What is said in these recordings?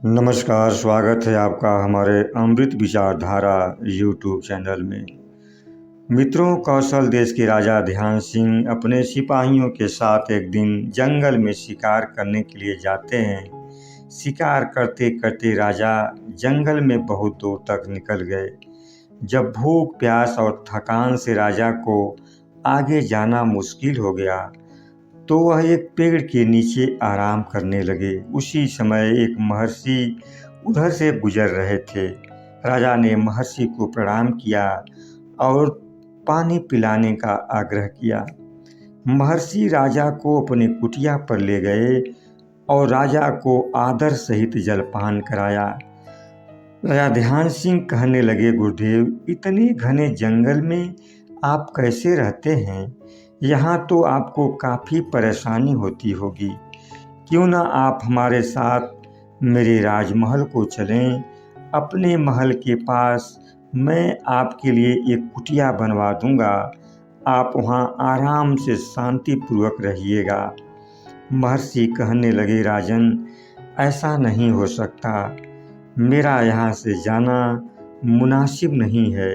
नमस्कार, स्वागत है आपका हमारे अमृत विचारधारा यूट्यूब चैनल में। मित्रों, कौशल देश के राजा ध्यान सिंह अपने सिपाहियों के साथ एक दिन जंगल में शिकार करने के लिए जाते हैं। शिकार करते करते राजा जंगल में बहुत दूर तक निकल गए। जब भूख, प्यास और थकान से राजा को आगे जाना मुश्किल हो गया तो वह एक पेड़ के नीचे आराम करने लगे। उसी समय एक महर्षि उधर से गुजर रहे थे। राजा ने महर्षि को प्रणाम किया और पानी पिलाने का आग्रह किया। महर्षि राजा को अपनी कुटिया पर ले गए और राजा को आदर सहित जलपान कराया। राजा ध्यान सिंह कहने लगे, गुरुदेव, इतने घने जंगल में आप कैसे रहते हैं? यहाँ तो आपको काफ़ी परेशानी होती होगी। क्यों ना आप हमारे साथ मेरे राजमहल को चलें। अपने महल के पास मैं आपके लिए एक कुटिया बनवा दूंगा। आप वहाँ आराम से शांतिपूर्वक रहिएगा। महर्षि कहने लगे, राजन, ऐसा नहीं हो सकता। मेरा यहाँ से जाना मुनासिब नहीं है,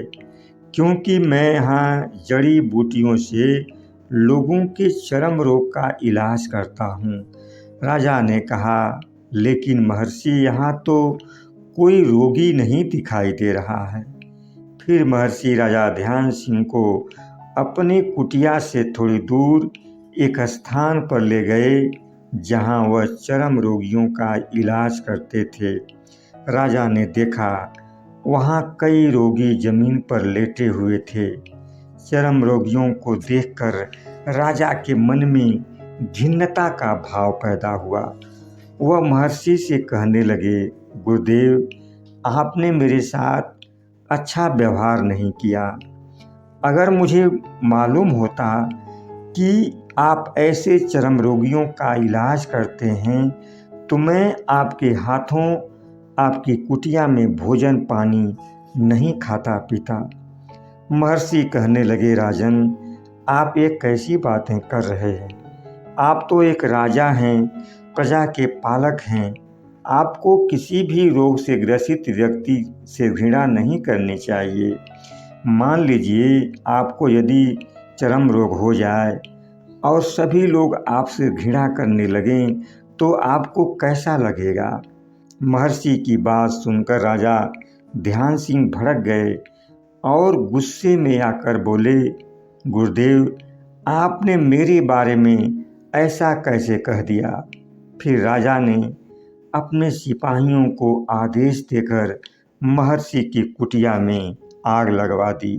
क्योंकि मैं यहाँ जड़ी बूटियों से लोगों के चर्म रोग का इलाज करता हूँ। राजा ने कहा, लेकिन महर्षि, यहाँ तो कोई रोगी नहीं दिखाई दे रहा है। फिर महर्षि राजा ध्यान सिंह को अपनी कुटिया से थोड़ी दूर एक स्थान पर ले गए, जहाँ वह चर्म रोगियों का इलाज करते थे। राजा ने देखा, वहाँ कई रोगी जमीन पर लेटे हुए थे। चर्म रोगियों को देखकर राजा के मन में घिन्नता का भाव पैदा हुआ। वह महर्षि से कहने लगे, गुरुदेव, आपने मेरे साथ अच्छा व्यवहार नहीं किया। अगर मुझे मालूम होता कि आप ऐसे चर्म रोगियों का इलाज करते हैं तो मैं आपके हाथों आपकी कुटिया में भोजन पानी नहीं खाता पीता। महर्षि कहने लगे, राजन, आप ये कैसी बातें कर रहे हैं? आप तो एक राजा हैं, प्रजा के पालक हैं। आपको किसी भी रोग से ग्रसित व्यक्ति से घृणा नहीं करनी चाहिए। मान लीजिए आपको यदि चर्म रोग हो जाए और सभी लोग आपसे घृणा करने लगें तो आपको कैसा लगेगा? महर्षि की बात सुनकर राजा ध्यान सिंह भड़क गए और गुस्से में आकर बोले, गुरुदेव, आपने मेरे बारे में ऐसा कैसे कह दिया? फिर राजा ने अपने सिपाहियों को आदेश देकर महर्षि की कुटिया में आग लगवा दी।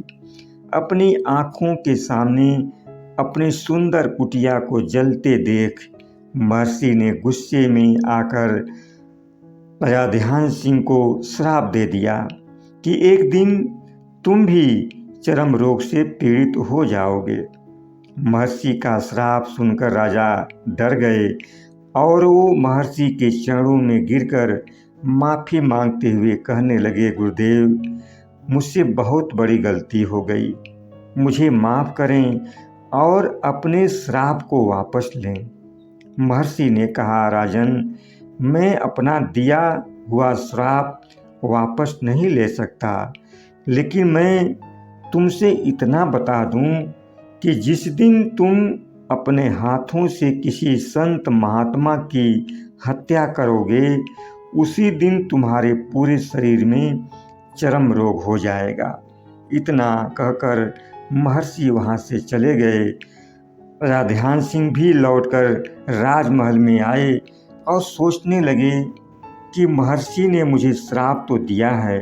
अपनी आँखों के सामने अपनी सुंदर कुटिया को जलते देख महर्षि ने गुस्से में आकर राजा ध्यान सिंह को श्राप दे दिया कि एक दिन तुम भी चर्म रोग से पीड़ित हो जाओगे। महर्षि का श्राप सुनकर राजा डर गए और वो महर्षि के चरणों में गिरकर माफ़ी मांगते हुए कहने लगे, गुरुदेव, मुझसे बहुत बड़ी गलती हो गई। मुझे माफ़ करें और अपने श्राप को वापस लें। महर्षि ने कहा, राजन, मैं अपना दिया हुआ श्राप वापस नहीं ले सकता, लेकिन मैं तुमसे इतना बता दूं कि जिस दिन तुम अपने हाथों से किसी संत महात्मा की हत्या करोगे, उसी दिन तुम्हारे पूरे शरीर में चर्म रोग हो जाएगा। इतना कहकर महर्षि वहाँ से चले गए। राजा ध्यान सिंह भी लौटकर राजमहल में आए और सोचने लगे कि महर्षि ने मुझे श्राप तो दिया है,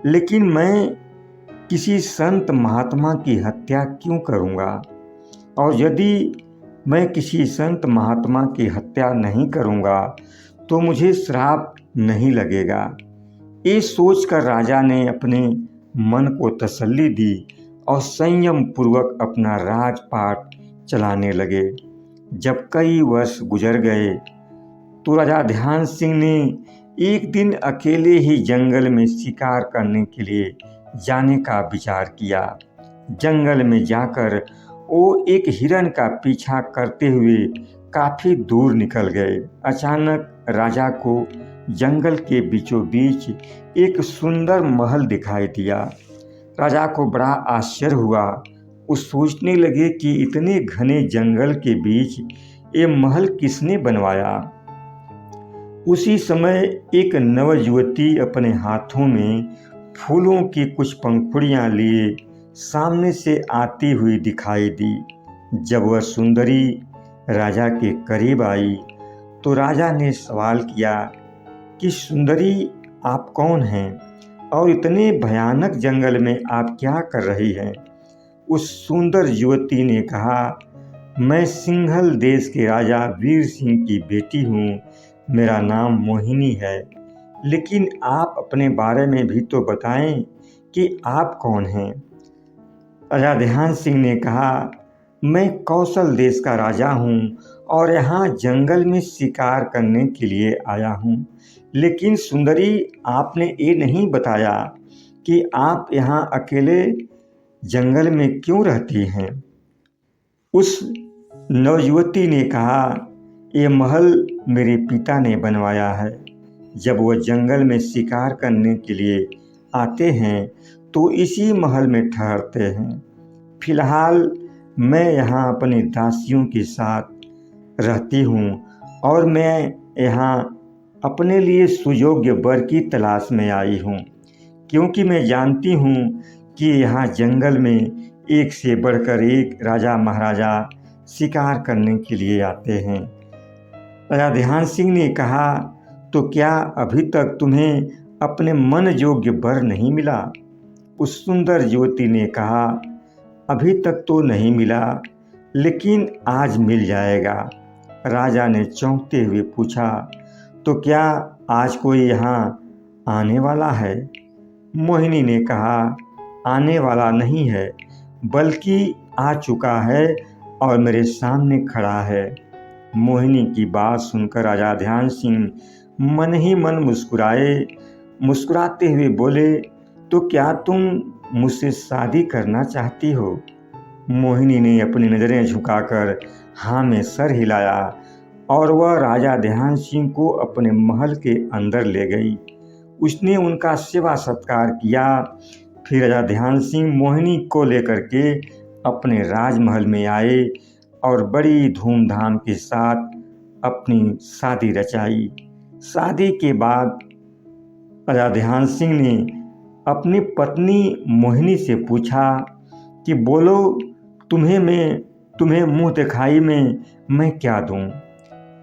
लेकिन मैं किसी संत महात्मा की हत्या क्यों करूँगा? और यदि मैं किसी संत महात्मा की हत्या नहीं करूँगा तो मुझे श्राप नहीं लगेगा। ये सोचकर राजा ने अपने मन को तसल्ली दी और संयम पूर्वक अपना राजपाट चलाने लगे। जब कई वर्ष गुजर गए तो राजा ध्यान सिंह ने एक दिन अकेले ही जंगल में शिकार करने के लिए जाने का विचार किया। जंगल में जाकर वो एक हिरण का पीछा करते हुए काफ़ी दूर निकल गए। अचानक राजा को जंगल के बीचों बीच एक सुंदर महल दिखाई दिया। राजा को बड़ा आश्चर्य हुआ। वो सोचने लगे कि इतने घने जंगल के बीच ये महल किसने बनवाया। उसी समय एक नवयुवती अपने हाथों में फूलों की कुछ पंखुड़ियां लिए सामने से आती हुई दिखाई दी। जब वह सुंदरी राजा के करीब आई तो राजा ने सवाल किया कि सुंदरी, आप कौन हैं और इतने भयानक जंगल में आप क्या कर रही हैं। उस सुंदर युवती ने कहा, मैं सिंघल देश के राजा वीर सिंह की बेटी हूँ। मेरा नाम मोहिनी है। लेकिन आप अपने बारे में भी तो बताएं कि आप कौन हैं। राजा ध्यान सिंह ने कहा, मैं कौशल देश का राजा हूँ और यहाँ जंगल में शिकार करने के लिए आया हूँ। लेकिन सुंदरी, आपने ये नहीं बताया कि आप यहाँ अकेले जंगल में क्यों रहती हैं। उस नवयुवती ने कहा, ये महल मेरे पिता ने बनवाया है। जब वह जंगल में शिकार करने के लिए आते हैं तो इसी महल में ठहरते हैं। फिलहाल मैं यहाँ अपनी दासियों के साथ रहती हूँ और मैं यहाँ अपने लिए सुयोग्य वर की तलाश में आई हूँ, क्योंकि मैं जानती हूँ कि यहाँ जंगल में एक से बढ़कर एक राजा महाराजा शिकार करने के लिए आते हैं। राजा ध्यान सिंह ने कहा, तो क्या अभी तक तुम्हें अपने मन योग्य वर नहीं मिला। उस सुंदर युवती ने कहा, अभी तक तो नहीं मिला, लेकिन आज मिल जाएगा। राजा ने चौंकते हुए पूछा, तो क्या आज कोई यहाँ आने वाला है। मोहिनी ने कहा, आने वाला नहीं है, बल्कि आ चुका है और मेरे सामने खड़ा है। मोहिनी की बात सुनकर राजा ध्यान सिंह मन ही मन मुस्कुराए। मुस्कुराते हुए बोले, तो क्या तुम मुझसे शादी करना चाहती हो। मोहिनी ने अपनी नज़रें झुकाकर हाँ में सर हिलाया और वह राजा ध्यान सिंह को अपने महल के अंदर ले गई। उसने उनका सेवा सत्कार किया। फिर राजा ध्यान सिंह मोहिनी को लेकर के अपने राजमहल में आए और बड़ी धूमधाम के साथ अपनी शादी रचाई। शादी के बाद राजा ध्यान सिंह ने अपनी पत्नी मोहिनी से पूछा कि बोलो, तुम्हें मुंह दिखाई में मैं क्या दूं।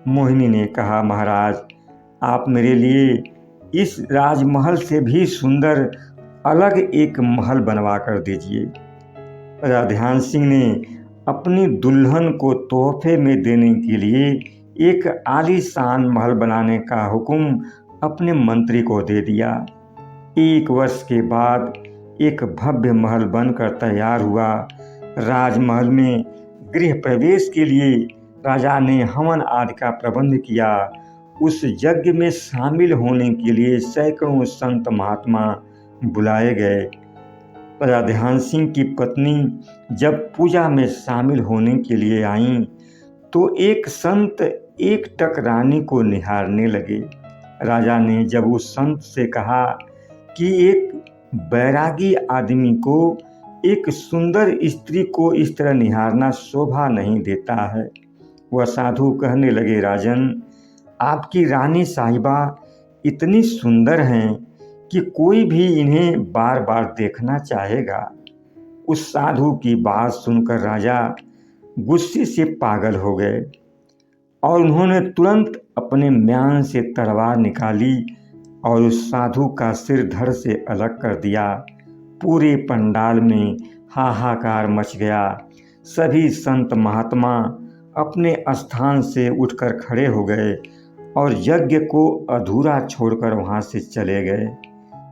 मोहिनी ने कहा, महाराज, आप मेरे लिए इस राजमहल से भी सुंदर अलग एक महल बनवा कर दीजिए। राजा ध्यान सिंह ने अपनी दुल्हन को तोहफे में देने के लिए एक आलीशान महल बनाने का हुक्म अपने मंत्री को दे दिया। 1 वर्ष के बाद एक भव्य महल बनकर तैयार हुआ। राजमहल में गृह प्रवेश के लिए राजा ने हवन आदि का प्रबंध किया। उस यज्ञ में शामिल होने के लिए सैकड़ों संत महात्मा बुलाए गए। राजा ध्यान सिंह की पत्नी जब पूजा में शामिल होने के लिए आईं तो एक संत एकटक रानी को निहारने लगे। राजा ने जब उस संत से कहा कि एक बैरागी आदमी को एक सुंदर स्त्री को इस तरह निहारना शोभा नहीं देता है। वह साधु कहने लगे, राजन, आपकी रानी साहिबा इतनी सुंदर हैं कि कोई भी इन्हें बार बार देखना चाहेगा। उस साधु की बात सुनकर राजा गुस्से से पागल हो गए और उन्होंने तुरंत अपने म्यान से तलवार निकाली और उस साधु का सिर धड़ से अलग कर दिया। पूरे पंडाल में हाहाकार मच गया। सभी संत महात्मा अपने स्थान से उठकर खड़े हो गए और यज्ञ को अधूरा छोड़कर वहाँ से चले गए।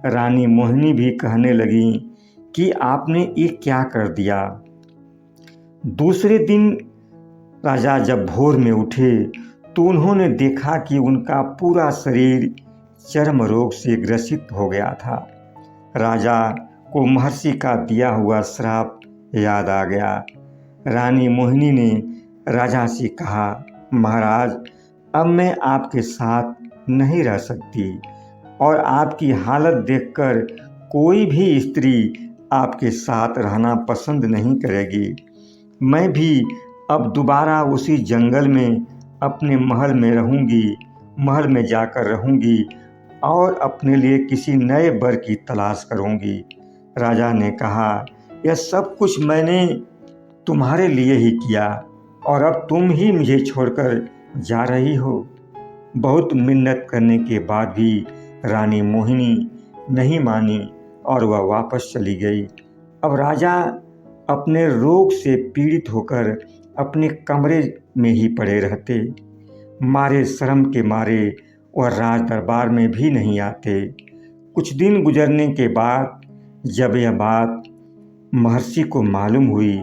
रानी मोहिनी भी कहने लगी कि आपने ये क्या कर दिया। दूसरे दिन राजा जब भोर में उठे तो उन्होंने देखा कि उनका पूरा शरीर चर्म रोग से ग्रसित हो गया था। राजा को महर्षि का दिया हुआ श्राप याद आ गया। रानी मोहिनी ने राजा से कहा, महाराज, अब मैं आपके साथ नहीं रह सकती और आपकी हालत देखकर कोई भी स्त्री आपके साथ रहना पसंद नहीं करेगी। मैं भी अब दोबारा उसी जंगल में अपने महल में रहूँगी, महल में जाकर रहूँगी और अपने लिए किसी नए वर की तलाश करूँगी। राजा ने कहा, यह सब कुछ मैंने तुम्हारे लिए ही किया और अब तुम ही मुझे छोड़कर जा रही हो। बहुत मिन्नत करने के बाद भी रानी मोहिनी नहीं मानी और वह वापस चली गई। अब राजा अपने रोग से पीड़ित होकर अपने कमरे में ही पड़े रहते। मारे शर्म के मारे वह राज दरबार में भी नहीं आते। कुछ दिन गुजरने के बाद जब यह बात महर्षि को मालूम हुई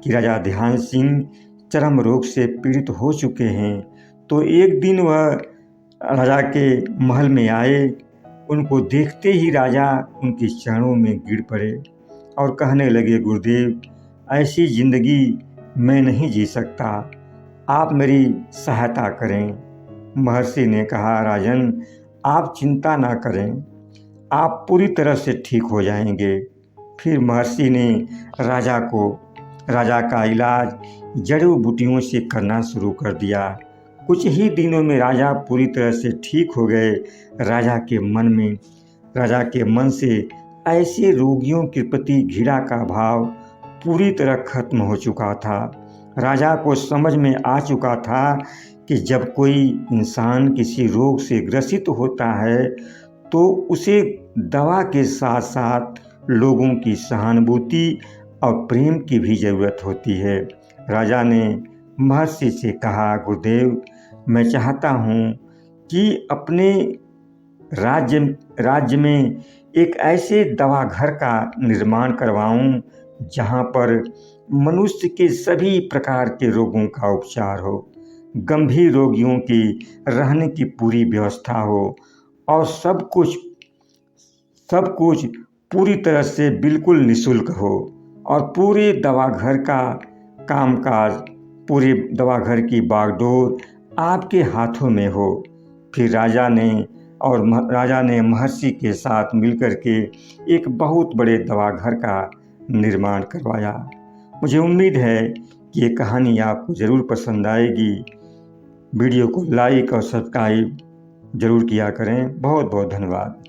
कि राजा ध्यान सिंह चरम रोग से पीड़ित हो चुके हैं, तो एक दिन वह राजा के महल में आए। उनको देखते ही राजा उनके चरणों में गिर पड़े और कहने लगे, गुरुदेव, ऐसी ज़िंदगी मैं नहीं जी सकता, आप मेरी सहायता करें। महर्षि ने कहा, राजन, आप चिंता ना करें, आप पूरी तरह से ठीक हो जाएंगे। फिर महर्षि ने राजा का इलाज जड़ी बूटियों से करना शुरू कर दिया। कुछ ही दिनों में राजा पूरी तरह से ठीक हो गए। राजा के मन से ऐसे रोगियों के प्रति घृणा का भाव पूरी तरह खत्म हो चुका था। राजा को समझ में आ चुका था कि जब कोई इंसान किसी रोग से ग्रसित होता है तो उसे दवा के साथ साथ लोगों की सहानुभूति और प्रेम की भी ज़रूरत होती है। राजा ने महर्षि से कहा, गुरुदेव, मैं चाहता हूँ कि अपने राज्य में एक ऐसे दवा घर का निर्माण करवाऊँ जहाँ पर मनुष्य के सभी प्रकार के रोगों का उपचार हो, गंभीर रोगियों की रहने की पूरी व्यवस्था हो और सब कुछ पूरी तरह से बिल्कुल निःशुल्क हो और पूरे दवाघर का कामकाज, पूरे दवाघर की बागडोर आपके हाथों में हो। फिर राजा ने महर्षि के साथ मिलकर के एक बहुत बड़े दवाघर का निर्माण करवाया। मुझे उम्मीद है कि ये कहानी आपको ज़रूर पसंद आएगी। वीडियो को लाइक और सब्सक्राइब ज़रूर किया करें। बहुत बहुत धन्यवाद।